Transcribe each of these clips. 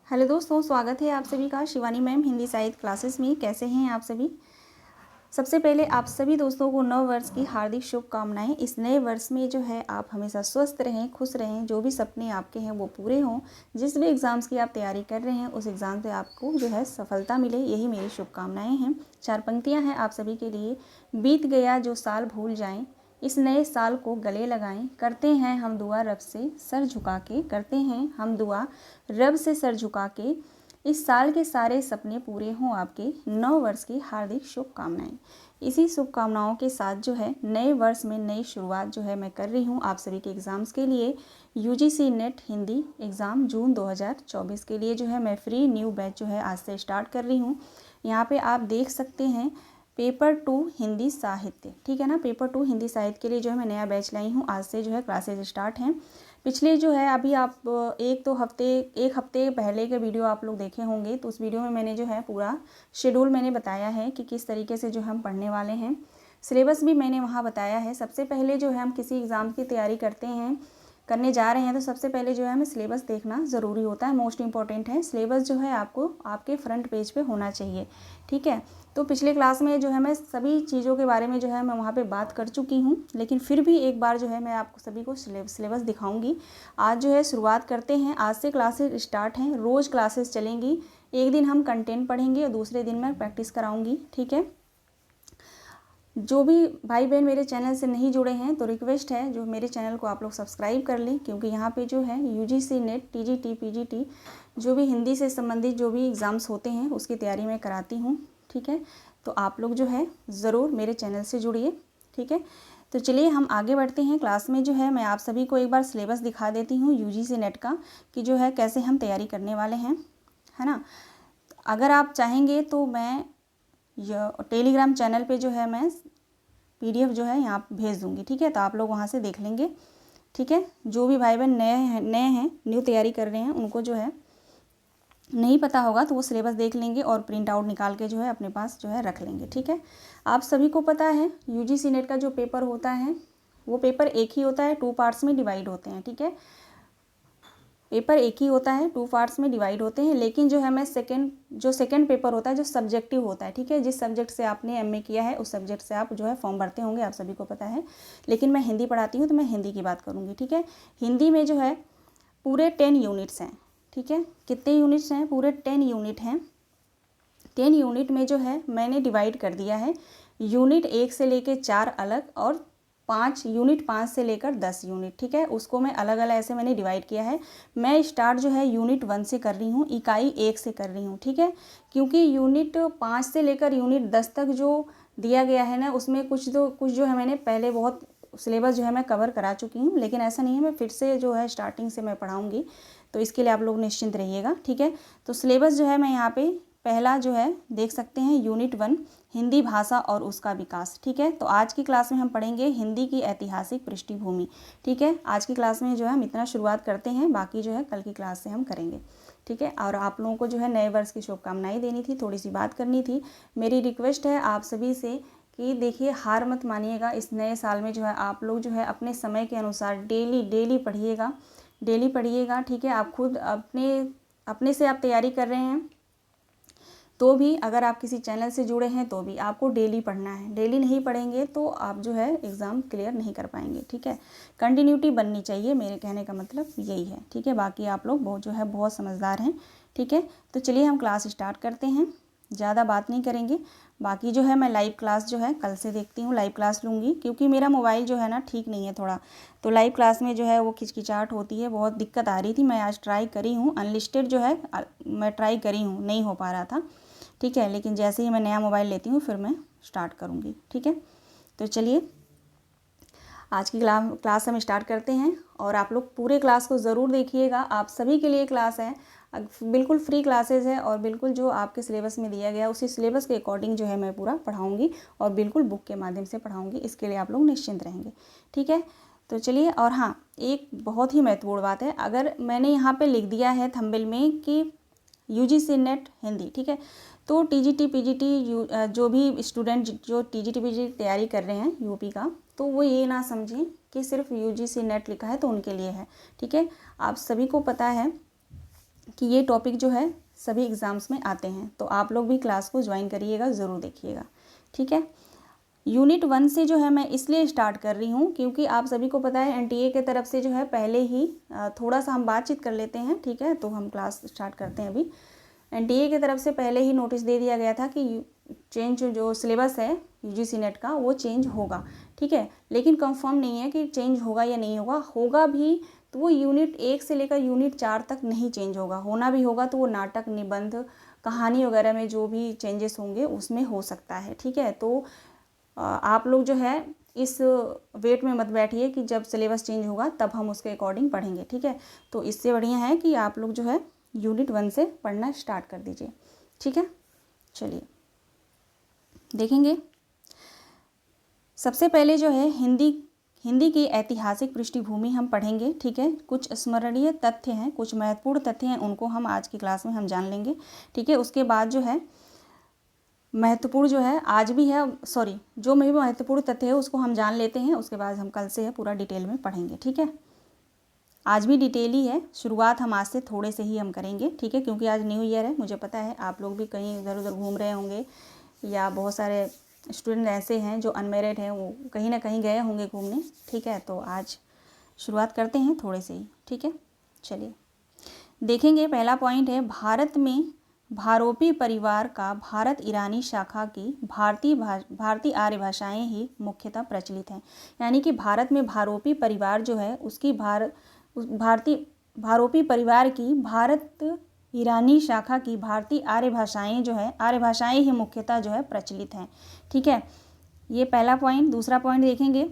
Hello दोस्तों, स्वागत है आप सभी का शिवानी मैम हिंदी साहित्य क्लासेस में। कैसे हैं आप सभी। सबसे पहले आप सभी दोस्तों को नव वर्ष की हार्दिक शुभकामनाएं। इस नए वर्ष में जो है आप हमेशा स्वस्थ रहें, खुश रहें, जो भी सपने आपके हैं वो पूरे हों। जिस भी एग्ज़ाम्स की आप तैयारी कर रहे हैं उस एग्ज़ाम से आपको जो है सफलता मिले, यही मेरी शुभकामनाएँ हैं। 4 पंक्तियाँ हैं आप सभी के लिए। बीत गया जो साल भूल जाएं, इस नए साल को गले लगाएं। करते हैं हम दुआ रब से सर झुका के, करते हैं हम दुआ रब से सर झुका के। इस साल के सारे सपने पूरे हों आपके। नव वर्ष की हार्दिक शुभकामनाएं। इसी शुभकामनाओं के साथ जो है नए वर्ष में नई शुरुआत जो है मैं कर रही हूँ आप सभी के एग्ज़ाम्स के लिए। यूजीसी नेट हिंदी एग्ज़ाम जून 2024 के लिए जो है मैं फ्री न्यू बैच जो है आज से स्टार्ट कर रही हूँ। यहाँ पे आप देख सकते हैं पेपर 2 हिंदी साहित्य, ठीक है ना। पेपर 2 हिंदी साहित्य के लिए जो है मैं नया बैच लाई हूँ। आज से जो है क्लासेज स्टार्ट हैं। पिछले जो है अभी आप एक हफ्ते पहले के वीडियो आप लोग देखे होंगे, तो उस वीडियो में मैंने जो है पूरा शेड्यूल मैंने बताया है कि किस तरीके से जो हम पढ़ने वाले हैं। सिलेबस भी मैंने वहाँ बताया है। सबसे पहले जो है हम किसी एग्ज़ाम की तैयारी करने जा रहे हैं तो सबसे पहले जो है हमें सिलेबस देखना ज़रूरी होता है। मोस्ट इंपॉर्टेंट है सिलेबस जो है आपको आपके फ्रंट पेज पे होना चाहिए, ठीक है। तो पिछले क्लास में जो है मैं सभी चीज़ों के बारे में जो है मैं वहाँ पे बात कर चुकी हूँ, लेकिन फिर भी एक बार जो है मैं आपको सभी को सिलेबस दिखाऊंगी। आज जो है शुरुआत करते हैं। आज से क्लासेस स्टार्ट हैं, रोज़ क्लासेस चलेंगी। एक दिन हम कंटेंट पढ़ेंगे और दूसरे दिन मैं प्रैक्टिस कराऊंगी, ठीक है। जो भी भाई बहन मेरे चैनल से नहीं जुड़े हैं तो रिक्वेस्ट है जो मेरे चैनल को आप लोग सब्सक्राइब कर लें, क्योंकि यहाँ पे जो है यूजीसी नेट टीजीटी पीजीटी जो भी हिंदी से संबंधित जो भी एग्ज़ाम्स होते हैं उसकी तैयारी मैं कराती हूँ, ठीक है। तो आप लोग जो है ज़रूर मेरे चैनल से जुड़िए, ठीक है। तो चलिए हम आगे बढ़ते हैं। क्लास में जो है मैं आप सभी को एक बार सिलेबस दिखा देती हूँ यूजीसी नेट का, कि जो है कैसे हम तैयारी करने वाले हैं, है ना। अगर आप चाहेंगे तो मैं टेलीग्राम चैनल पे जो है मैं PDF जो है यहाँ भेज दूँगी, ठीक है। तो आप लोग वहाँ से देख लेंगे, ठीक है। जो भी भाई बहन नए हैं न्यू तैयारी कर रहे हैं उनको जो है नहीं पता होगा तो वो सिलेबस देख लेंगे और प्रिंट आउट निकाल के जो है अपने पास जो है रख लेंगे, ठीक है। आप सभी को पता है यूजीसी नेट का जो पेपर होता है वो पेपर एक ही होता है, 2 पार्ट्स में डिवाइड होते हैं, ठीक है। पेपर एक ही होता है, 2 पार्ट्स में डिवाइड होते हैं, लेकिन जो है मैं सेकंड पेपर होता है जो सब्जेक्टिव होता है, ठीक है। जिस सब्जेक्ट से आपने MA किया है उस सब्जेक्ट से आप जो है फॉर्म भरते होंगे, आप सभी को पता है। लेकिन मैं हिंदी पढ़ाती हूँ तो मैं हिंदी की बात करूँगी, ठीक है। हिंदी में जो है पूरे 10 यूनिट्स हैं, ठीक है। कितने यूनिट्स हैं? पूरे 10 यूनिट हैं। 10 यूनिट में जो है मैंने डिवाइड कर दिया है यूनिट 1 से लेकर 4 अलग और 5 से लेकर 10 यूनिट, ठीक है। उसको मैं अलग अलग ऐसे मैंने डिवाइड किया है। मैं स्टार्ट जो है यूनिट 1 से कर रही हूँ, इकाई 1 से कर रही हूँ, ठीक है। क्योंकि यूनिट 5 से लेकर यूनिट 10 तक जो दिया गया है ना उसमें कुछ जो है मैंने पहले बहुत सिलेबस जो है मैं कवर करा चुकी हूँ, लेकिन ऐसा नहीं है, मैं फिर से जो है स्टार्टिंग से मैं पढ़ाऊँगी। तो इसके लिए आप लोग निश्चिंत रहिएगा, ठीक है। तो सिलेबस जो है मैं यहाँ पे पहला जो है देख सकते हैं यूनिट 1 हिंदी भाषा और उसका विकास, ठीक है। तो आज की क्लास में हम पढ़ेंगे हिंदी की ऐतिहासिक पृष्ठभूमि, ठीक है। आज की क्लास में जो है हम इतना शुरुआत करते हैं, बाकी जो है कल की क्लास से हम करेंगे, ठीक है। और आप लोगों को जो है नए वर्ष की शुभकामनाएं देनी थी, थोड़ी सी बात करनी थी। मेरी रिक्वेस्ट है आप सभी से कि देखिए हार मत मानिएगा। इस नए साल में जो है आप लोग जो है अपने समय के अनुसार डेली पढ़िएगा, ठीक है। आप खुद अपने से आप तैयारी कर रहे हैं तो भी, अगर आप किसी चैनल से जुड़े हैं तो भी आपको डेली पढ़ना है। डेली नहीं पढ़ेंगे तो आप जो है एग्ज़ाम क्लियर नहीं कर पाएंगे, ठीक है। कंटिन्यूटी बननी चाहिए, मेरे कहने का मतलब यही है, ठीक है। बाकी आप लोग बहुत समझदार हैं, ठीक है। तो चलिए हम क्लास स्टार्ट करते हैं, ज़्यादा बात नहीं करेंगे। बाकी जो है मैं लाइव क्लास जो है कल से देखती हूँ, लाइव क्लास लूँगी, क्योंकि मेरा मोबाइल जो है ना ठीक नहीं है थोड़ा, तो लाइव क्लास में जो है वो खिचखिचाहट होती है, बहुत दिक्कत आ रही थी। मैं आज ट्राई करी हूँ अनलिस्टेड जो है मैं ट्राई करी हूँ, नहीं हो पा रहा था, ठीक है। लेकिन जैसे ही मैं नया मोबाइल लेती हूँ फिर मैं स्टार्ट करूँगी, ठीक है। तो चलिए आज की क्लास हम स्टार्ट करते हैं और आप लोग पूरे क्लास को ज़रूर देखिएगा। आप सभी के लिए क्लास है, बिल्कुल फ्री क्लासेस है और बिल्कुल जो आपके सिलेबस में दिया गया उसी सिलेबस के अकॉर्डिंग जो है मैं पूरा पढ़ाऊँगी और बिल्कुल बुक के माध्यम से पढ़ाऊँगी। इसके लिए आप लोग निश्चिंत रहेंगे, ठीक है। तो चलिए, और हाँ एक बहुत ही महत्वपूर्ण बात है, अगर मैंने यहाँ पे लिख दिया है थंबनेल में कि यूजीसी नेट हिंदी, ठीक है, तो टीजीटी पीजीटी जो भी स्टूडेंट जो टीजीटी पीजीटी तैयारी कर रहे हैं यूपी का, तो वो ये ना समझें कि सिर्फ यूजीसी नेट लिखा है तो उनके लिए है, ठीक है। आप सभी को पता है कि ये टॉपिक जो है सभी एग्ज़ाम्स में आते हैं, तो आप लोग भी क्लास को ज्वाइन करिएगा, ज़रूर देखिएगा, ठीक है। यूनिट 1 से जो है मैं इसलिए स्टार्ट कर रही हूँ क्योंकि आप सभी को पता है एनटीए की तरफ से जो है पहले ही थोड़ा सा हम बातचीत कर लेते हैं, ठीक है। तो हम क्लास स्टार्ट करते हैं अभी। एनटीए की तरफ से पहले ही नोटिस दे दिया गया था कि चेंज जो सिलेबस है यूजीसी नेट का वो चेंज होगा, ठीक है। लेकिन कंफर्म नहीं है कि चेंज होगा या नहीं होगा। होगा भी तो वो यूनिट 1 से लेकर यूनिट 4 तक नहीं चेंज होगा। होना भी होगा तो वो नाटक, निबंध, कहानी वगैरह में जो भी चेंजेस होंगे उसमें हो सकता है, ठीक है। तो आप लोग जो है इस वेट में मत बैठिए कि जब सिलेबस चेंज होगा तब हम उसके अकॉर्डिंग पढ़ेंगे, ठीक है। तो इससे बढ़िया है कि आप लोग जो है यूनिट 1 से पढ़ना स्टार्ट कर दीजिए, ठीक है। चलिए देखेंगे। सबसे पहले जो है हिंदी की ऐतिहासिक पृष्ठभूमि हम पढ़ेंगे, ठीक है। कुछ स्मरणीय तथ्य हैं, कुछ महत्वपूर्ण तथ्य हैं, उनको हम आज की क्लास में हम जान लेंगे, ठीक है। उसके बाद जो है महत्वपूर्ण जो है आज भी है, जो भी महत्वपूर्ण तथ्य है उसको हम जान लेते हैं। उसके बाद हम कल से है पूरा डिटेल में पढ़ेंगे, ठीक है। आज भी डिटेल ही है, शुरुआत हम आज से थोड़े से ही हम करेंगे, ठीक है। क्योंकि आज न्यू ईयर है, मुझे पता है आप लोग भी कहीं इधर उधर घूम रहे होंगे, या बहुत सारे स्टूडेंट ऐसे हैं जो अनमेरिड हैं, वो कहीं ना कहीं गए होंगे घूमने, ठीक है। तो आज शुरुआत करते हैं थोड़े से ही, ठीक है। चलिए देखेंगे। पहला पॉइंट है, भारत में भारोपी परिवार का भारत ईरानी शाखा की भारतीय आर्य भाषाएं ही मुख्यतः प्रचलित हैं। यानी कि भारत में भारोपी परिवार जो है उसकी भारोपी परिवार की भारत ईरानी शाखा की भारतीय आर्य भाषाएं जो है, आर्य भाषाएं ही मुख्यतः जो है प्रचलित हैं, ठीक है। ये पहला पॉइंट। दूसरा पॉइंट देखेंगे,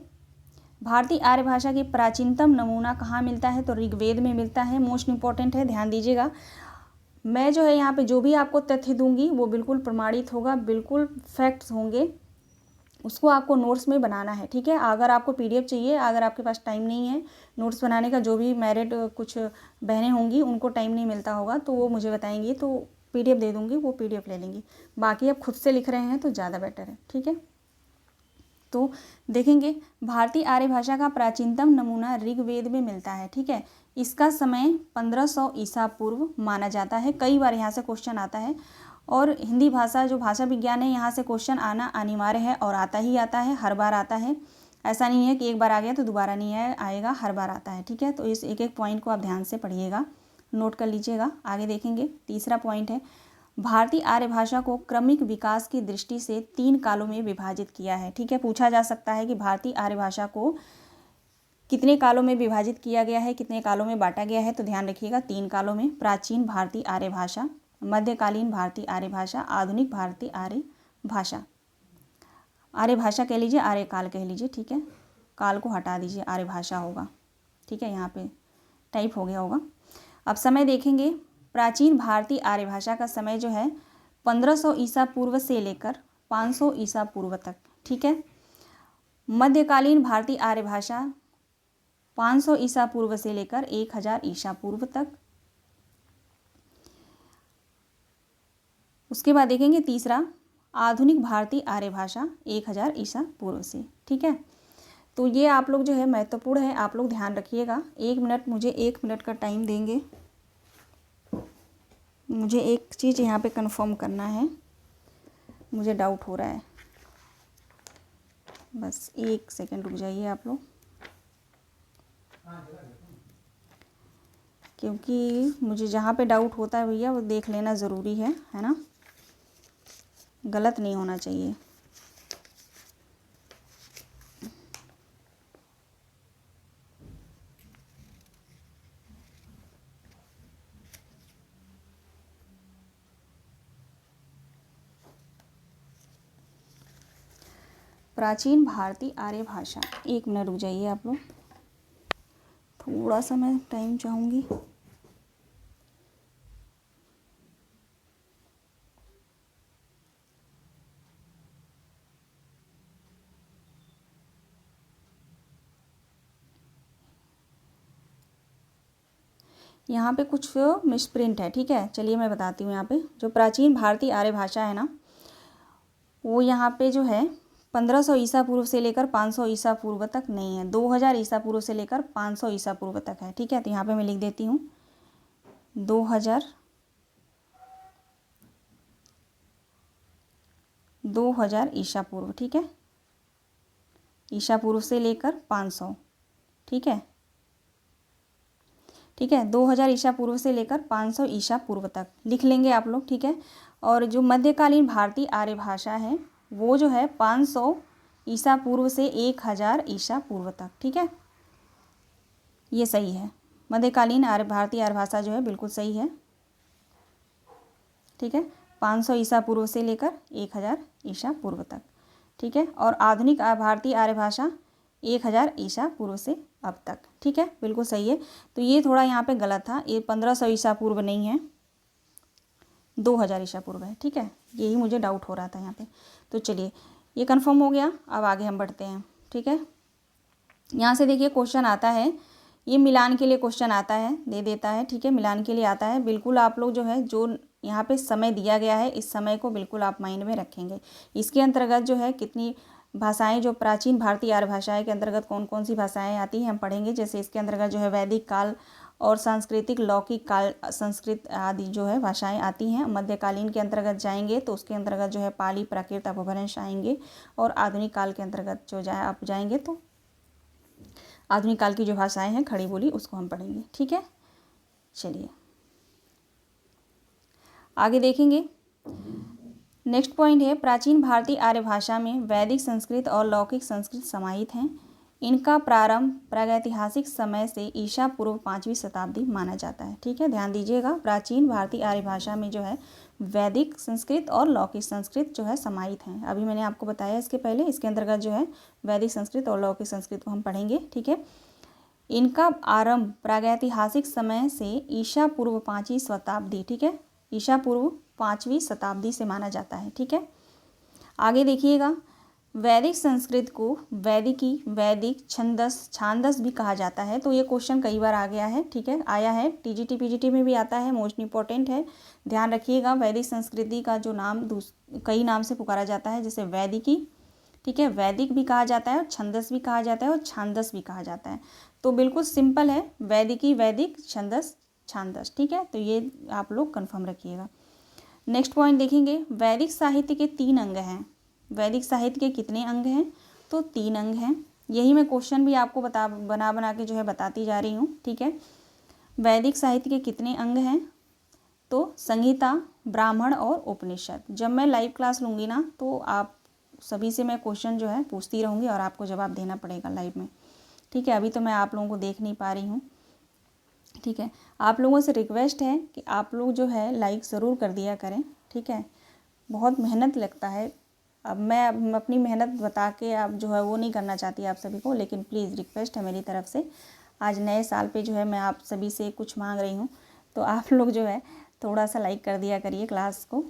भारतीय आर्य भाषा की प्राचीनतम नमूना कहाँ मिलता है? तो ऋग्वेद में मिलता है। मोस्ट इंपॉर्टेंट है, ध्यान दीजिएगा। मैं जो है यहाँ पे जो भी आपको तथ्य दूंगी वो बिल्कुल प्रमाणित होगा, बिल्कुल फैक्ट्स होंगे, उसको आपको नोट्स में बनाना है, ठीक है। अगर आपको पीडीएफ चाहिए, अगर आपके पास टाइम नहीं है नोट्स बनाने का, जो भी मैरिड कुछ बहनें होंगी उनको टाइम नहीं मिलता होगा तो वो मुझे बताएंगी, तो पीडीएफ दे दूँगी, वो पीडीएफ ले लेंगी। बाकी आप खुद से लिख रहे हैं तो ज़्यादा बेटर है, ठीक है। तो देखेंगे, भारतीय आर्य भाषा का प्राचीनतम नमूना ऋग्वेद में मिलता है, ठीक है। इसका समय 1500 ईसा पूर्व माना जाता है। कई बार यहाँ से क्वेश्चन आता है, और हिंदी भाषा जो भाषा विज्ञान है यहाँ से क्वेश्चन आना अनिवार्य है, और आता ही आता है, हर बार आता है। ऐसा नहीं है कि एक बार आ गया तो दोबारा नहीं आएगा, हर बार आता है, ठीक है। तो इस एक एक पॉइंट को आप ध्यान से पढ़िएगा, नोट कर लीजिएगा। आगे देखेंगे, तीसरा पॉइंट है, भारतीय आर्य भाषा को क्रमिक विकास की दृष्टि से 3 कालों में विभाजित किया है, ठीक है। पूछा जा सकता है कि भारतीय आर्य भाषा को कितने कालों में विभाजित किया गया है, कितने कालों में बांटा गया है? तो ध्यान रखिएगा 3 कालों में। प्राचीन भारतीय आर्य भाषा, मध्यकालीन भारतीय आर्य भाषा, आधुनिक भारतीय आर्य भाषा। आर्य भाषा कह लीजिए, आर्य काल कह लीजिए, ठीक है। काल को हटा दीजिए, आर्य भाषा होगा, ठीक है। यहाँ पे टाइप हो गया होगा। अब समय देखेंगे, प्राचीन भारतीय आर्य भाषा का समय जो है 1500 ईसा पूर्व से लेकर 500 ईसा पूर्व तक, ठीक है। मध्यकालीन भारतीय आर्य भाषा 500 ईसा पूर्व से लेकर 1000 ईसा पूर्व तक। उसके बाद देखेंगे तीसरा, आधुनिक भारतीय आर्य भाषा 1000 ईसा पूर्व से, ठीक है। तो ये आप लोग जो है महत्वपूर्ण है, आप लोग ध्यान रखिएगा। 1 मिनट, मुझे 1 मिनट का टाइम देंगे, मुझे एक चीज़ यहाँ पे कंफर्म करना है, मुझे डाउट हो रहा है, बस 1 सेकंड रुक जाइए आप लोग, क्योंकि मुझे जहाँ पे डाउट होता है भैया वो देख लेना ज़रूरी है ना, गलत नहीं होना चाहिए। प्राचीन भारतीय आर्य भाषा, 1 मिनट रुक जाइए आप लोग, थोड़ा सा मैं टाइम चाहूँगी। यहाँ पे कुछ मिसप्रिंट है, ठीक है। चलिए मैं बताती हूँ। यहाँ पे जो प्राचीन भारतीय आर्य भाषा है ना, वो यहाँ पे जो है 1500 ईसा पूर्व से लेकर 500 ईसा पूर्व तक नहीं है, 2000 ईसा पूर्व से लेकर 500 ईसा पूर्व तक है, ठीक है। तो यहाँ पे मैं लिख देती हूँ 2000 ईसा पूर्व, ठीक है, ईसा पूर्व से लेकर 500, ठीक है, 2000 ईसा पूर्व से लेकर 500 ईसा पूर्व तक लिख लेंगे आप लोग, ठीक है। और जो मध्यकालीन भारतीय आर्य भाषा है वो जो है 500 ईसा पूर्व से 1000 ईसा पूर्व तक, ठीक है, ये सही है। मध्यकालीन भारतीय आर्य भाषा जो है बिल्कुल सही है, ठीक है, 500 ईसा पूर्व से लेकर 1000 ईसा पूर्व तक, ठीक है। और आधुनिक भारतीय आर्य भाषा 1000 ईसा पूर्व से अब तक, ठीक है, बिल्कुल सही है। तो ये थोड़ा यहाँ पे गलत था, ये 1500 ईसा पूर्व नहीं है, 2000 ईसा पूर्व है, ठीक है, यही मुझे डाउट हो रहा था यहाँ पे। तो चलिए ये कंफर्म हो गया, अब आगे हम बढ़ते हैं, ठीक है। यहाँ से देखिए क्वेश्चन आता है, ये मिलान के लिए क्वेश्चन आता है, दे देता है, ठीक है, मिलान के लिए आता है। बिल्कुल आप लोग जो है जो यहाँ पे समय दिया गया है इस समय को बिल्कुल आप माइंड में रखेंगे। इसके अंतर्गत जो है कितनी भाषाएं, जो प्राचीन भारतीय आर्य भाषाएं के अंतर्गत कौन कौन सी भाषाएं आती हैं हम पढ़ेंगे। जैसे इसके अंतर्गत जो है वैदिक काल और सांस्कृतिक लौकिक काल संस्कृत आदि जो है भाषाएं आती हैं। मध्यकालीन के अंतर्गत जाएंगे तो उसके अंतर्गत जो है पाली प्राकृत अपभ्रंश आएंगे। और आधुनिक काल के अंतर्गत जो आप जाएंगे तो आधुनिक काल की जो भाषाएं हैं खड़ी बोली उसको हम पढ़ेंगे, ठीक है। चलिए आगे देखेंगे। नेक्स्ट पॉइंट है, प्राचीन भारतीय आर्य भाषा में वैदिक संस्कृत और लौकिक संस्कृत समाहित हैं। इनका प्रारंभ प्रागैतिहासिक समय से ईसा पूर्व 5वीं शताब्दी माना जाता है, ठीक है, ध्यान दीजिएगा। प्राचीन भारतीय आर्य भाषा में जो है वैदिक संस्कृत और लौकिक संस्कृत जो है समाहित हैं। अभी मैंने आपको बताया इसके पहले, इसके अंतर्गत जो है वैदिक संस्कृत और लौकिक संस्कृत को हम पढ़ेंगे, ठीक है। इनका आरंभ प्रागैतिहासिक समय से ईसा पूर्व 5वीं शताब्दी, ठीक है, ईसा पूर्व 5वीं शताब्दी से माना जाता है, ठीक है। आगे देखिएगा, वैदिक संस्कृत को वैदिकी, वैदिक छांदस भी कहा जाता है। तो ये क्वेश्चन कई बार आ गया है, ठीक है, आया है, टीजीटी पीजीटी में भी आता है, मोस्ट इंपॉर्टेंट है, ध्यान रखिएगा। वैदिक संस्कृति का जो नाम कई नाम से पुकारा जाता है, जैसे वैदिकी, ठीक है, वैदिक भी कहा जाता है और छंदस भी कहा जाता है और छांदस भी कहा जाता है। तो बिल्कुल सिंपल है, वैदिकी, वैदिक, छंदस, छांदस, ठीक है। तो ये आप लोग कन्फर्म रखिएगा। नेक्स्ट पॉइंट देखेंगे, वैदिक साहित्य के 3 अंग हैं। वैदिक साहित्य के कितने अंग हैं? तो 3 अंग हैं। यही मैं क्वेश्चन भी आपको बना के जो है बताती जा रही हूँ, ठीक है। वैदिक साहित्य के कितने अंग हैं? तो संहिता, ब्राह्मण और उपनिषद। जब मैं लाइव क्लास लूँगी ना तो आप सभी से मैं क्वेश्चन जो है पूछती रहूँगी और आपको जवाब देना पड़ेगा लाइव में, ठीक है। अभी तो मैं आप लोगों को देख नहीं पा रही हूँ, ठीक है। आप लोगों से रिक्वेस्ट है कि आप लोग जो है लाइक ज़रूर कर दिया करें, ठीक है। बहुत मेहनत लगता है, अब मैं अपनी मेहनत बता के आप जो है वो नहीं करना चाहती आप सभी को, लेकिन प्लीज़ रिक्वेस्ट है मेरी तरफ से। आज नए साल पे जो है मैं आप सभी से कुछ मांग रही हूँ, तो आप लोग जो है थोड़ा सा लाइक कर दिया करिए क्लास को,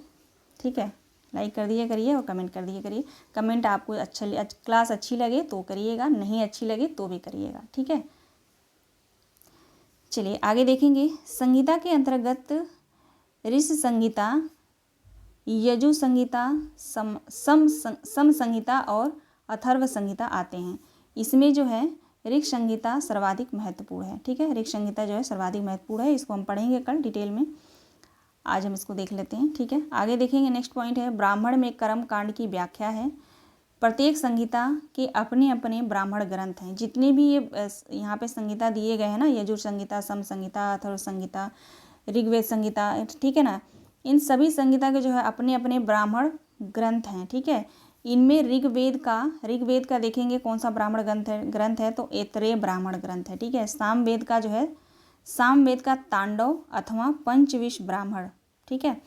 ठीक है। लाइक कर दिया करिए और कमेंट कर दिया करिए। कमेंट आपको क्लास अच्छी लगे तो करिएगा, नहीं अच्छी लगे तो भी करिएगा, ठीक है। चलिए आगे देखेंगे। संहिता के अंतर्गत ऋषि संहिता, यजु संहिता, सम संहिता और अथर्व संहिता आते हैं। इसमें जो है ऋग संहिता सर्वाधिक महत्वपूर्ण है, ठीक है। ऋग संहिता जो है सर्वाधिक महत्वपूर्ण है, इसको हम पढ़ेंगे कल डिटेल में, आज हम इसको देख लेते हैं, ठीक है। आगे देखेंगे। नेक्स्ट पॉइंट है, ब्राह्मण में कर्म कांड की व्याख्या है। प्रत्येक संहिता के अपने अपने ब्राह्मण ग्रंथ हैं। जितने भी ये यहाँ पे संहिता दिए गए हैं ना, यजुर संहिता, सम संहिता, अथर्व संहिता, ऋग्वेद संहिता, ठीक है ना, इन सभी संहिता के जो है अपने अपने ब्राह्मण ग्रंथ हैं, ठीक है। इनमें ऋग्वेद का देखेंगे कौन सा ब्राह्मण ग्रंथ है, तो ऐतरेय ब्राह्मण ग्रंथ है, ठीक है। सामवेद का जो है सामवेद का तांडव अथवा पंचविश ब्राह्मण, ठीक है।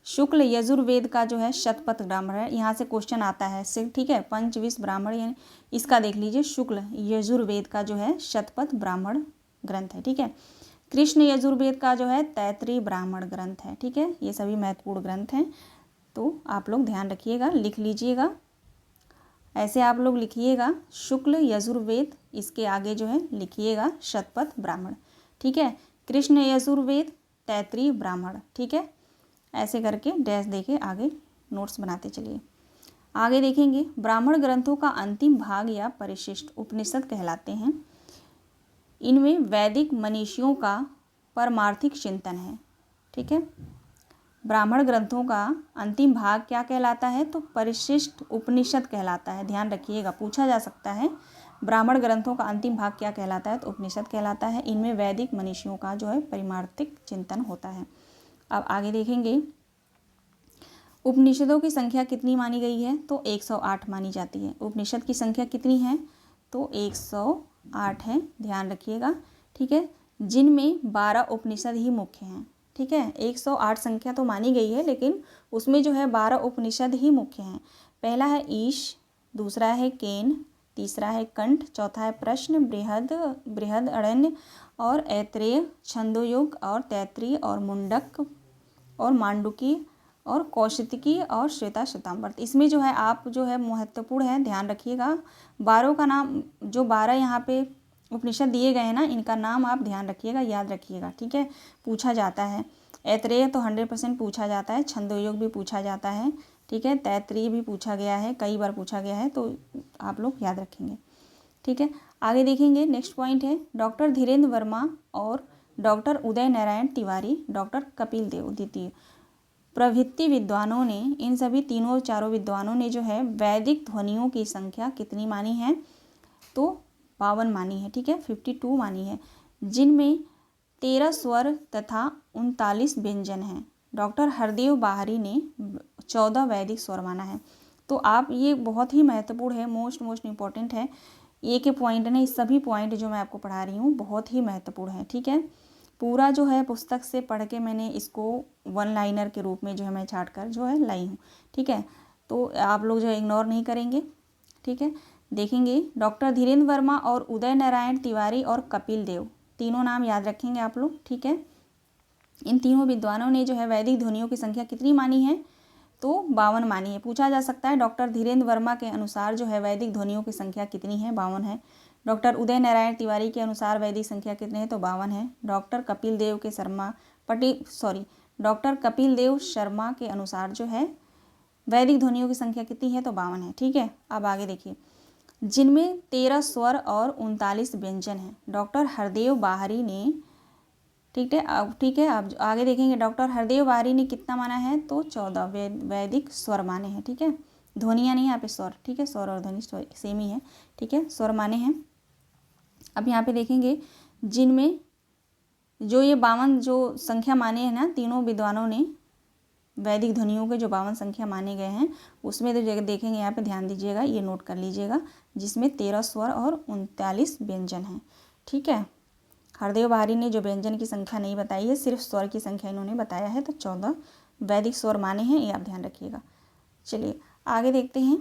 शुक्ल यजुर्वेद का जो है शतपथ ब्राह्मण है, यहाँ से क्वेश्चन आता है, ठीक है। पंचविश ब्राह्मण यानी इसका देख लीजिए, शुक्ल यजुर्वेद का जो है शतपथ ब्राह्मण ग्रंथ है, ठीक है। कृष्ण यजुर्वेद का जो है तैत्रीय ब्राह्मण ग्रंथ है, ठीक है। ये सभी महत्वपूर्ण ग्रंथ हैं, तो आप लोग ध्यान रखिएगा, लिख लीजिएगा, ऐसे आप लोग लिखिएगा शुक्ल यजुर्वेद, इसके आगे जो है लिखिएगा शतपथ ब्राह्मण, ठीक है। कृष्ण यजुर्वेद तैत्रीय ब्राह्मण, ठीक है। ऐसे करके डैश देके आगे नोट्स बनाते चलिए। आगे देखेंगे, ब्राह्मण ग्रंथों का अंतिम भाग या परिशिष्ट उपनिषद कहलाते हैं। इनमें वैदिक मनीषियों का परमार्थिक चिंतन है। ठीक है। ब्राह्मण ग्रंथों का अंतिम भाग क्या कहलाता है? तो परिशिष्ट उपनिषद कहलाता है। ध्यान रखिएगा, पूछा जा सकता है ब्राह्मण ग्रंथों का अंतिम भाग क्या कहलाता है? तो उपनिषद कहलाता है। इनमें वैदिक मनीषियों का जो है परिमार्थिक चिंतन होता है। अब आगे देखेंगे, उपनिषदों की संख्या कितनी मानी गई है? तो 108 मानी जाती है। उपनिषद की संख्या कितनी है? तो 108 है, ध्यान रखिएगा, ठीक है, जिनमें 12 उपनिषद ही मुख्य हैं, ठीक है। 108 संख्या तो मानी गई है, लेकिन उसमें जो है 12 उपनिषद ही मुख्य हैं। पहला है ईश, दूसरा है केन, तीसरा है कंठ, चौथा है प्रश्न, बृहद अरण्य और ऐत्रेय, छंदोयुग और तैत्रीय और मुंडक और मांडुकी और कौशिकी और श्वेता श्वेतांबर। इसमें जो है आप जो है महत्वपूर्ण है, ध्यान रखिएगा, 12 का नाम, जो 12 यहाँ पे उपनिषद दिए गए हैं ना, इनका नाम आप ध्यान रखिएगा, याद रखिएगा, ठीक है, पूछा जाता है। ऐत्रेय तो 100% पूछा जाता है, छंदोयोग भी पूछा जाता है, ठीक है, तैत्रीय भी पूछा गया है, कई बार पूछा गया है, तो आप लोग याद रखेंगे, ठीक है। आगे देखेंगे, नेक्स्ट पॉइंट है डॉक्टर धीरेन्द्र वर्मा और डॉक्टर उदय नारायण तिवारी, डॉक्टर कपिल देव द्वितीय प्रभृति विद्वानों ने, इन सभी चारों विद्वानों ने जो है वैदिक ध्वनियों की संख्या कितनी मानी है? तो 52 मानी है, ठीक है, 52 मानी है, जिनमें 13 स्वर तथा 39 व्यंजन हैं। डॉक्टर हरदेव बाहरी ने 14 वैदिक स्वर माना है। तो आप, ये बहुत ही महत्वपूर्ण है, मोस्ट इम्पॉर्टेंट है, एक ही पॉइंट नहीं, सभी पॉइंट जो मैं आपको पढ़ा रही हूँ बहुत ही महत्वपूर्ण है, ठीक है। पूरा जो है पुस्तक से पढ़ के मैंने इसको वन लाइनर के रूप में जो है मैं छाट कर जो है लाई हूँ, ठीक है, तो आप लोग जो है इग्नोर नहीं करेंगे, ठीक है। देखेंगे, डॉक्टर धीरेन्द्र वर्मा और उदय नारायण तिवारी और कपिल देव, तीनों नाम याद रखेंगे आप लोग, ठीक है। इन तीनों विद्वानों ने जो है वैदिक ध्वनियों की संख्या कितनी मानी है? तो 52 मानी है। पूछा जा सकता है डॉक्टर धीरेन्द्र वर्मा के अनुसार जो है वैदिक ध्वनियों की संख्या कितनी है? 52 है। डॉक्टर उदय नारायण तिवारी के अनुसार वैदिक संख्या कितने है? तो 52 है। डॉक्टर कपिल देव शर्मा के अनुसार जो है वैदिक ध्वनियों की संख्या कितनी है? तो 52 है, ठीक है। अब आगे देखिए, जिनमें 13 स्वर और 39 व्यंजन हैं। डॉक्टर हरदेव बाहरी ने, ठीक है, अब आगे देखेंगे, डॉक्टर हरदेव बाहरी ने कितना माना है? तो 14 वैदिक स्वर माने हैं, ठीक है, ध्वनियाँ नहीं, यहाँ पे स्वर, ठीक है, स्वर और ध्वनि सेम ही है, ठीक है, स्वर माने हैं। अब यहाँ पे देखेंगे, जिनमें जो ये 52 जो संख्या माने हैं ना, तीनों विद्वानों ने वैदिक ध्वनियों के जो 52 संख्या माने गए हैं, उसमें तो देखेंगे, यहाँ पे ध्यान दीजिएगा, ये नोट कर लीजिएगा, जिसमें 13 स्वर और 39 व्यंजन हैं, ठीक है। हरदेव बाहरी ने जो व्यंजन की संख्या नहीं बताई है, सिर्फ स्वर की संख्या इन्होंने बताया है, तो 14 वैदिक स्वर माने हैं, ये आप ध्यान रखिएगा। चलिए आगे देखते हैं,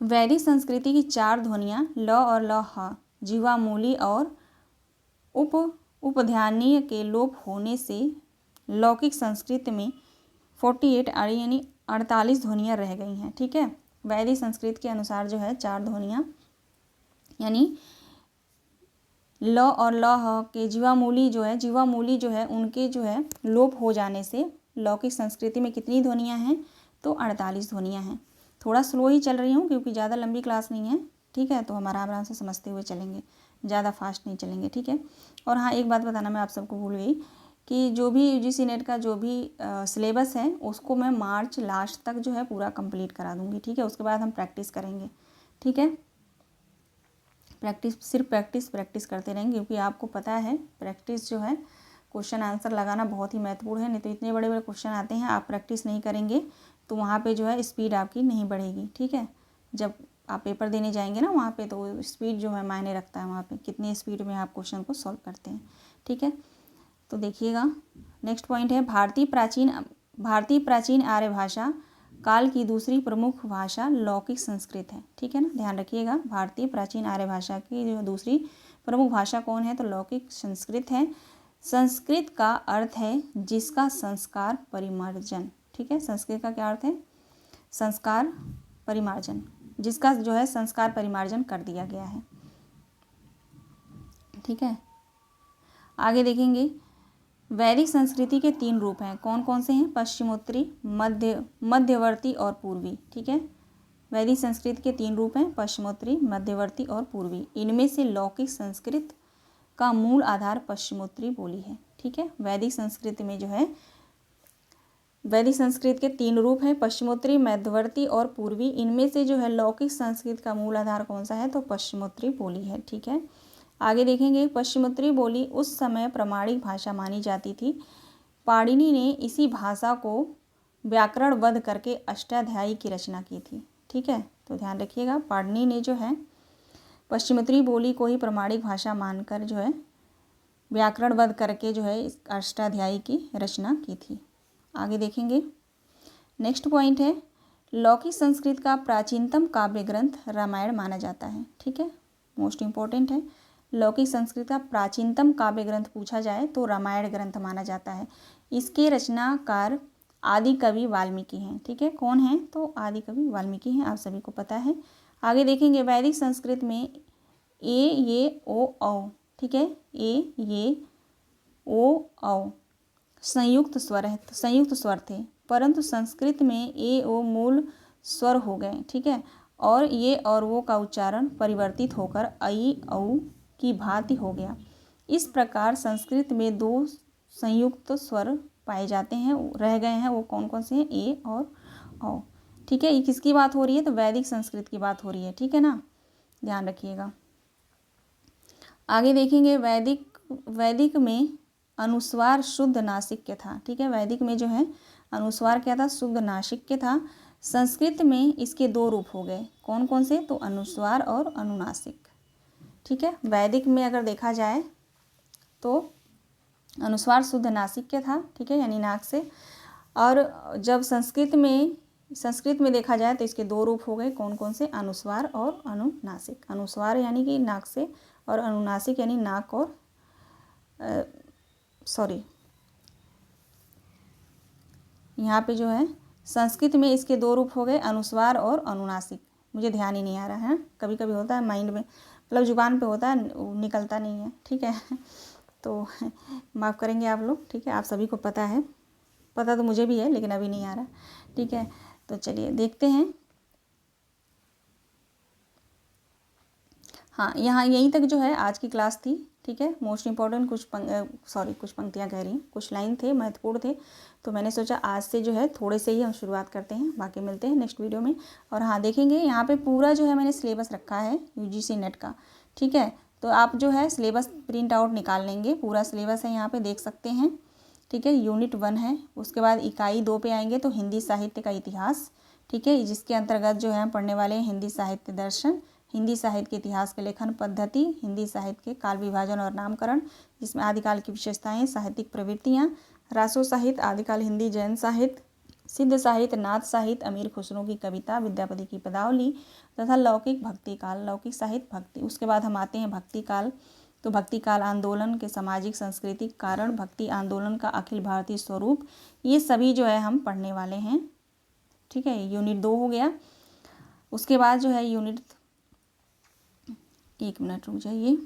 वैदिक संस्कृति की 4 ध्वनियाँ ल और ल ह, जीवामूली और उपध्यानीय के लोप होने से लौकिक संस्कृत में 48 यानी 48 ध्वनियाँ रह गई हैं, ठीक है। वैदिक संस्कृत के अनुसार जो है 4 ध्वनियाँ, यानी ल और ल ह के जीवामूली जो है उनके जो है लोप हो जाने से लौकिक संस्कृति में कितनी ध्वनियाँ हैं? तो 48 ध्वनियाँ हैं। थोड़ा स्लो ही चल रही हूँ क्योंकि ज़्यादा लंबी क्लास नहीं है, ठीक है, तो हम आराम से समझते हुए चलेंगे, ज़्यादा फास्ट नहीं चलेंगे, ठीक है। और हाँ, एक बात बताना मैं आप सबको भूल गई कि जो भी यूजीसी नेट का जो भी सिलेबस है उसको मैं मार्च लास्ट तक जो है पूरा कंप्लीट करा दूँगी, ठीक है। उसके बाद हम प्रैक्टिस करेंगे, ठीक है, सिर्फ प्रैक्टिस करते रहेंगे, क्योंकि आपको पता है प्रैक्टिस जो है, क्वेश्चन आंसर लगाना बहुत ही महत्वपूर्ण है। नहीं तो इतने बड़े बड़े क्वेश्चन आते हैं, आप प्रैक्टिस नहीं करेंगे तो वहाँ पे जो है स्पीड आपकी नहीं बढ़ेगी, ठीक है। जब आप पेपर देने जाएंगे ना वहाँ पे, तो स्पीड जो है मायने रखता है, वहाँ पे कितनी स्पीड में आप क्वेश्चन को सॉल्व करते हैं, ठीक है। तो देखिएगा, नेक्स्ट पॉइंट है, भारतीय प्राचीन आर्य भाषा काल की दूसरी प्रमुख भाषा लौकिक संस्कृत है, ठीक है ना, ध्यान रखिएगा। भारतीय प्राचीन आर्य भाषा की जो दूसरी प्रमुख भाषा कौन है? तो लौकिक संस्कृत है। संस्कृत का अर्थ है जिसका संस्कार परिमार्जन, ठीक है, संस्कृत का क्या अर्थ है? संस्कार परिमार्जन, जिसका जो है संस्कार परिमार्जन कर दिया गया है, ठीक है। आगे देखेंगे, वैदिक संस्कृति के 3 रूप हैं, कौन कौन से हैं? पश्चिमोत्तरी, मध्यवर्ती और पूर्वी, ठीक है। वैदिक संस्कृति के 3 रूप हैं, पश्चिमोत्तरी, मध्यवर्ती और पूर्वी। इनमें से लौकिक संस्कृत का मूल आधार पश्चिमोत्तरी बोली है, ठीक है। वैदिक संस्कृत में जो है, वैदिक संस्कृत के 3 रूप हैं, पश्चिमोत्तरी, मध्यवर्ती और पूर्वी। इनमें से जो है लौकिक संस्कृत का मूल आधार कौन सा है, तो पश्चिमोत्तरी बोली है, ठीक है। आगे देखेंगे, पश्चिमोत्तरी बोली उस समय प्रामाणिक भाषा मानी जाती थी। पाणिनि ने इसी भाषा को व्याकरणबद्ध करके अष्टाध्यायी की रचना की थी, ठीक है। तो ध्यान रखिएगा, पाणिनि ने जो है पश्चिमोत्तरी बोली को ही प्रामाणिक भाषा मानकर जो है व्याकरणबद्ध करके जो है इस अष्टाध्यायी की रचना की थी। आगे देखेंगे, नेक्स्ट पॉइंट है, लौकिक संस्कृत का प्राचीनतम काव्य ग्रंथ रामायण माना जाता है, ठीक है। मोस्ट इम्पोर्टेंट है, लौकिक संस्कृत का प्राचीनतम काव्य ग्रंथ पूछा जाए तो रामायण ग्रंथ माना जाता है। इसके रचनाकार आदि कवि वाल्मीकि हैं, ठीक है। कौन है, तो आदि कवि वाल्मीकि हैं, आप सभी को पता है। आगे देखेंगे, वैदिक संस्कृत में ए, ये, ओ, औ, ठीक है, ए, ये, ओ, औ संयुक्त स्वर थे, परंतु संस्कृत में ए, ओ मूल स्वर हो गए, ठीक है, और ये और वो का उच्चारण परिवर्तित होकर ऐ, औ की भांति हो गया। इस प्रकार संस्कृत में 2 संयुक्त स्वर पाए जाते हैं, रह गए हैं, वो कौन कौन से हैं, ए और औ, ठीक है। ये किसकी बात हो रही है, तो वैदिक संस्कृत की बात हो रही है, ठीक है ना, ध्यान रखिएगा। आगे देखेंगे, वैदिक में अनुस्वार शुद्ध नासिक्य था, ठीक है। वैदिक में जो है अनुस्वार क्या था, शुद्ध नासिक्य था। संस्कृत में इसके 2 रूप हो गए, कौन कौन से, तो अनुस्वार और अनुनासिक, ठीक है। वैदिक में अगर देखा जाए तो अनुस्वार शुद्ध नासिक्य था, ठीक है, यानी नाक से। और जब संस्कृत में देखा जाए तो इसके 2 रूप हो गए, कौन कौन से, अनुस्वार और अनुनासिक। अनुस्वार यानी कि नाक से, और अनुनासिक यानी नाक और यहाँ पे जो है संस्कृत में इसके 2 रूप हो गए, अनुस्वार और अनुनासिक। मुझे ध्यान ही नहीं आ रहा है, कभी कभी होता है माइंड में, मतलब जुबान पे होता है, निकलता नहीं है, ठीक है। तो माफ़ करेंगे आप लोग, ठीक है। आप सभी को पता है, पता तो मुझे भी है, लेकिन अभी नहीं आ रहा, ठीक है। तो चलिए देखते हैं। हाँ, यहाँ यहीं तक जो है आज की क्लास थी, ठीक है। मोस्ट इम्पॉर्टेंट कुछ पंक्तियाँ कह रही हूँ, कुछ लाइन थे, महत्वपूर्ण थे, तो मैंने सोचा आज से जो है थोड़े से ही हम शुरुआत करते हैं, बाकी मिलते हैं नेक्स्ट वीडियो में। और हाँ देखेंगे, यहाँ पे पूरा जो है मैंने सिलेबस रखा है UGC नेट का, ठीक है। तो आप जो है सिलेबस प्रिंट आउट निकाल लेंगे, पूरा सिलेबस है, यहाँ पर देख सकते हैं, ठीक है। यूनिट 1 है, उसके बाद इकाई 2 पे आएंगे तो हिंदी साहित्य का इतिहास, ठीक है, जिसके अंतर्गत जो है हम पढ़ने वाले हैं हिंदी साहित्य दर्शन, हिंदी साहित्य के इतिहास के लेखन पद्धति, हिंदी साहित्य के काल विभाजन और नामकरण, जिसमें आदिकाल की विशेषताएं, साहित्यिक प्रवृत्तियां, रासो साहित्य, आदिकाल हिंदी, जैन साहित्य, सिद्ध साहित्य, नाथ साहित्य, अमीर खुसरो की कविता, विद्यापति की पदावली तथा लौकिक भक्ति काल, लौकिक साहित्य भक्ति। उसके बाद हम आते हैं भक्ति काल, तो भक्ति काल आंदोलन के सामाजिक सांस्कृतिक कारण, भक्ति आंदोलन का अखिल भारतीय स्वरूप, ये सभी जो है हम पढ़ने वाले हैं, ठीक है। यूनिट 2 हो गया। उसके बाद जो है यूनिट, 1 मिनट रुक जाइए,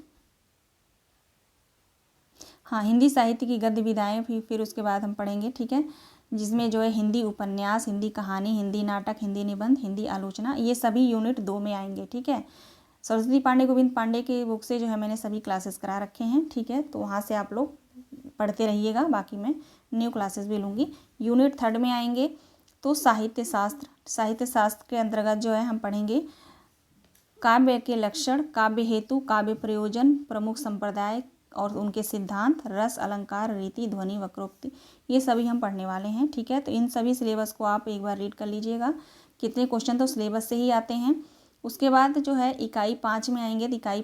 हाँ, हिंदी साहित्य की गद्य विधाएँ फिर उसके बाद हम पढ़ेंगे, ठीक है, जिसमें जो है हिंदी उपन्यास, हिंदी कहानी, हिंदी नाटक, हिंदी निबंध, हिंदी आलोचना, ये सभी यूनिट 2 में आएंगे, ठीक है। सरस्वती पांडे, गोविंद पांडे के बुक से जो है मैंने सभी क्लासेस करा रखे हैं, ठीक है, तो वहाँ से आप लोग पढ़ते रहिएगा, बाकी मैं न्यू क्लासेस भी लूँगी। यूनिट 3 में आएंगे तो साहित्य शास्त्र के अंतर्गत जो है हम पढ़ेंगे काव्य के लक्षण, काव्य हेतु, काव्य प्रयोजन, प्रमुख संप्रदाय और उनके सिद्धांत, रस, अलंकार, रीति, ध्वनि, वक्रोक्ति, ये सभी हम पढ़ने वाले हैं, ठीक है। तो इन सभी सिलेबस को आप एक बार रीड कर लीजिएगा, कितने क्वेश्चन तो सिलेबस से ही आते हैं। उसके बाद जो है इकाई 5 में आएंगे, तो इकाई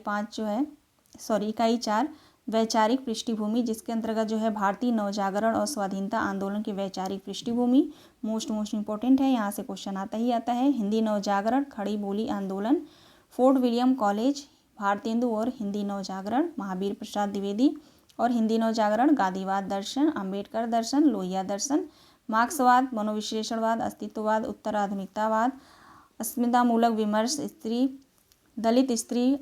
4 वैचारिक पृष्ठभूमि, जिसके अंतर्गत जो है भारतीय नवजागरण और स्वाधीनता आंदोलन की वैचारिक पृष्ठभूमि मोस्ट इम्पोर्टेंट है, यहाँ से क्वेश्चन आता है। हिंदी नवजागरण, खड़ी बोली आंदोलन, फोर्ट विलियम कॉलेज, भारतेंदु और हिंदी नवजागरण, महावीर प्रसाद द्विवेदी और हिंदी नवजागरण, गांधीवाद दर्शन, अंबेडकर दर्शन, लोहिया दर्शन, मार्क्सवाद, मनोविश्लेषणवाद, अस्तित्ववाद, उत्तराधुनिकतावाद, अस्मितामूलक विमर्श, स्त्री, दलित स्त्री,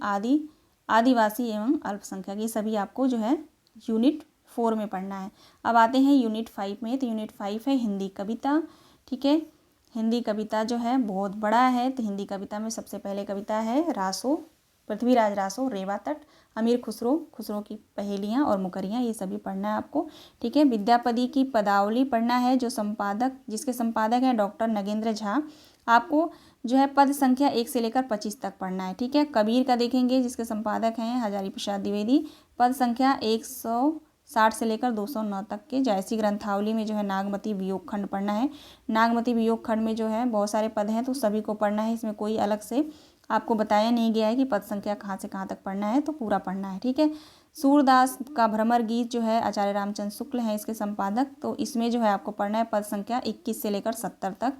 आदिवासी एवं अल्पसंख्यक, ये सभी आपको जो है यूनिट 4 में पढ़ना है। अब आते हैं यूनिट 5 में, तो यूनिट 5 है हिंदी कविता, ठीक है। हिंदी कविता जो है बहुत बड़ा है, तो हिंदी कविता में सबसे पहले कविता है रासो पृथ्वीराज रासो, रेवा तट, अमीर खुसरो, खुसरो की पहेलियाँ और मुकरियाँ, ये सभी पढ़ना है आपको। ठीक है, विद्यापति की पदावली पढ़ना है, जो संपादक जिसके संपादक हैं डॉक्टर नगेंद्र झा। आपको जो है पद संख्या 1 से लेकर 25 तक पढ़ना है। ठीक है, कबीर का देखेंगे जिसके संपादक हैं हजारी प्रसाद द्विवेदी, पद संख्या 160 से लेकर 209 तक के। जायसी ग्रंथावली में जो है नागमती वियोग खंड पढ़ना है। नागमती वियोग खंड में जो है बहुत सारे पद हैं, तो सभी को पढ़ना है। इसमें कोई अलग से आपको बताया नहीं गया है कि पद संख्या कहाँ से कहाँ तक पढ़ना है, तो पूरा पढ़ना है। ठीक है, सूरदास का भ्रमर गीत जो है आचार्य रामचंद्र शुक्ल हैं इसके संपादक, तो इसमें जो है आपको पढ़ना है पद संख्या 21 से लेकर 70 तक।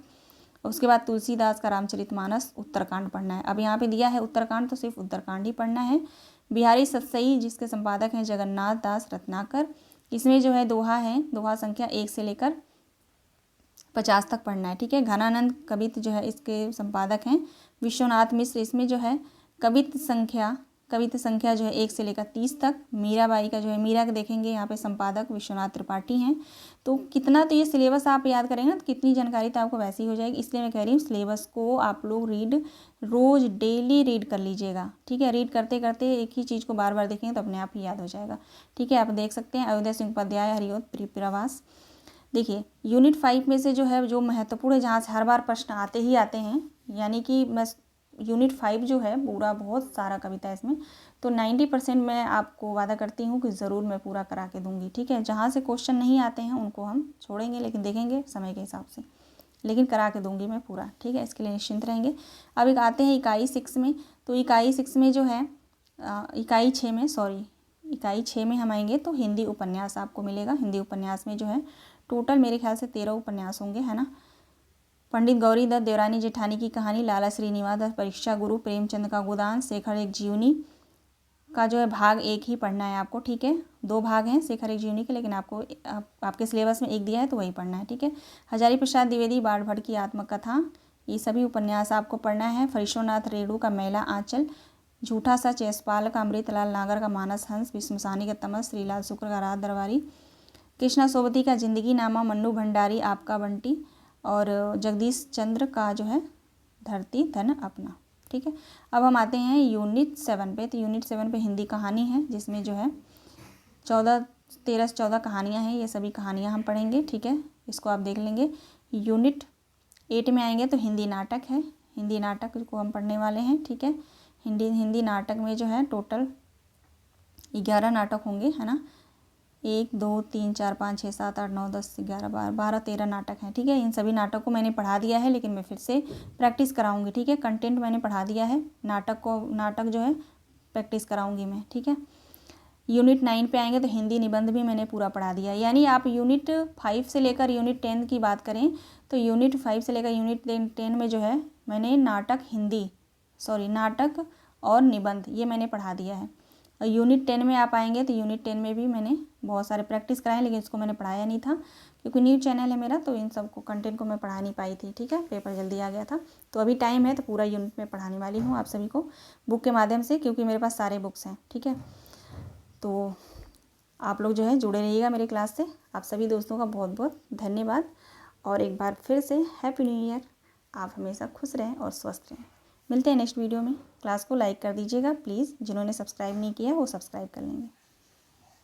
उसके बाद तुलसीदास का रामचरितमानस उत्तरकांड पढ़ना है। अब यहाँ पे दिया है उत्तरकांड, तो सिर्फ उत्तरकांड ही पढ़ना है। बिहारी सतसई जिसके संपादक हैं जगन्नाथ दास रत्नाकर, इसमें जो है दोहा है, दोहा संख्या 1 से लेकर 50 तक पढ़ना है। ठीक है, घनानंद कवित जो है इसके संपादक हैं विश्वनाथ मिश्र, इसमें जो है कवित संख्या जो है 1 से लेकर 30 तक। मीराबाई का जो है मीरा का देखेंगे यहाँ पे संपादक विश्वनाथ त्रिपाठी हैं। तो कितना, तो ये सिलेबस आप याद करेंगे ना तो कितनी जानकारी तो आपको वैसी हो जाएगी, इसलिए मैं कह रही हूँ सिलेबस को आप लोग रोज़ डेली रीड कर लीजिएगा। ठीक है, रीड करते करते एक ही चीज़ को बार बार देखेंगे तो अपने आप ही याद हो जाएगा। ठीक है, आप देख सकते हैं अयोध्या सिंह उपाध्याय हरिओत प्रवास। देखिए यूनिट 5 में से जो है जो महत्वपूर्ण है, जहाँ से हर बार प्रश्न आते ही आते हैं, यानी कि मैं यूनिट 5 जो है पूरा बहुत सारा कविता है इसमें, तो 90% मैं आपको वादा करती हूँ कि ज़रूर मैं पूरा करा के दूंगी। ठीक है, जहाँ से क्वेश्चन नहीं आते हैं उनको हम छोड़ेंगे, लेकिन देखेंगे समय के हिसाब से, लेकिन करा के दूंगी मैं पूरा। ठीक है, इसके लिए निश्चिंत रहेंगे। अब एक आते हैं इकाई 6 में, तो इकाई 6 में जो है इकाई 6 में हम आएंगे तो हिंदी उपन्यास आपको मिलेगा। हिंदी उपन्यास में जो है टोटल मेरे ख्याल से 13 उपन्यास होंगे, है ना। पंडित गौरी दत्त, देवरानी जेठानी की कहानी, लाला श्रीनिवास, परीक्षा गुरु, प्रेमचंद का गोदान, शेखर एक जीवनी का जो है भाग 1 ही पढ़ना है आपको। ठीक है, 2 भाग हैं शेखर एक जीवनी के, लेकिन आपको आपके सिलेबस में 1 दिया है तो वही पढ़ना है। ठीक है, हजारी प्रसाद द्विवेदी बाढ़ भट्ट की आत्मकथा, ये सभी उपन्यास आपको पढ़ना है। फरीशोनाथ रेणु का मैला आंचल, झूठा सच, यशपाल का अमृतलाल नागर का मानस हंस, विश्वसानी का तमस, श्रीलाल शुक्र का रात दरबारी, कृष्णा सोबती का जिंदगी नामा, मन्नू भंडारी आपका बंटी, और जगदीश चंद्र का जो है धरती धन अपना। ठीक है, अब हम आते हैं यूनिट 7 पे। तो यूनिट 7 पे हिंदी कहानी है, जिसमें जो है 13 से 14 कहानियाँ हैं, ये सभी कहानियाँ हम पढ़ेंगे। ठीक है, इसको आप देख लेंगे। यूनिट 8 में आएंगे तो हिंदी नाटक है, हिंदी नाटक को हम पढ़ने वाले हैं। ठीक है, हिंदी नाटक में जो है टोटल 11 नाटक होंगे, है ना। 1 2 3 4 5 6 7 8 9 10 11 12 13 नाटक हैं। ठीक है, इन सभी नाटक को मैंने पढ़ा दिया है, लेकिन मैं फिर से प्रैक्टिस कराऊंगी। ठीक है, कंटेंट मैंने पढ़ा दिया है, नाटक जो है प्रैक्टिस कराऊंगी मैं। ठीक है, यूनिट 9 पे आएंगे तो हिंदी निबंध भी मैंने पूरा पढ़ा दिया है। यानी आप यूनिट 5 से लेकर यूनिट 10 की बात करें तो यूनिट 5 से लेकर यूनिट 10 में जो है मैंने नाटक और निबंध ये मैंने पढ़ा दिया है। और यूनिट 10 में आप आएंगे तो यूनिट 10 में भी मैंने बहुत सारे प्रैक्टिस कराए, लेकिन इसको मैंने पढ़ाया नहीं था क्योंकि न्यू चैनल है मेरा, तो इन सब को कंटेंट को मैं पढ़ा नहीं पाई थी। ठीक है, पेपर जल्दी आ गया था, तो अभी टाइम है तो पूरा यूनिट में पढ़ाने वाली हूँ आप सभी को बुक के माध्यम से, क्योंकि मेरे पास सारे बुक्स हैं। ठीक है, तो आप लोग जो है जुड़े रहिएगा मेरे क्लास से। आप सभी दोस्तों का बहुत बहुत धन्यवाद, और एक बार फिर से हैप्पी न्यू ईयर। आप हमेशा खुश रहें और स्वस्थ रहें। मिलते हैं नेक्स्ट वीडियो में। क्लास को लाइक कर दीजिएगा प्लीज़, जिन्होंने सब्सक्राइब नहीं किया वो सब्सक्राइब कर लेंगे।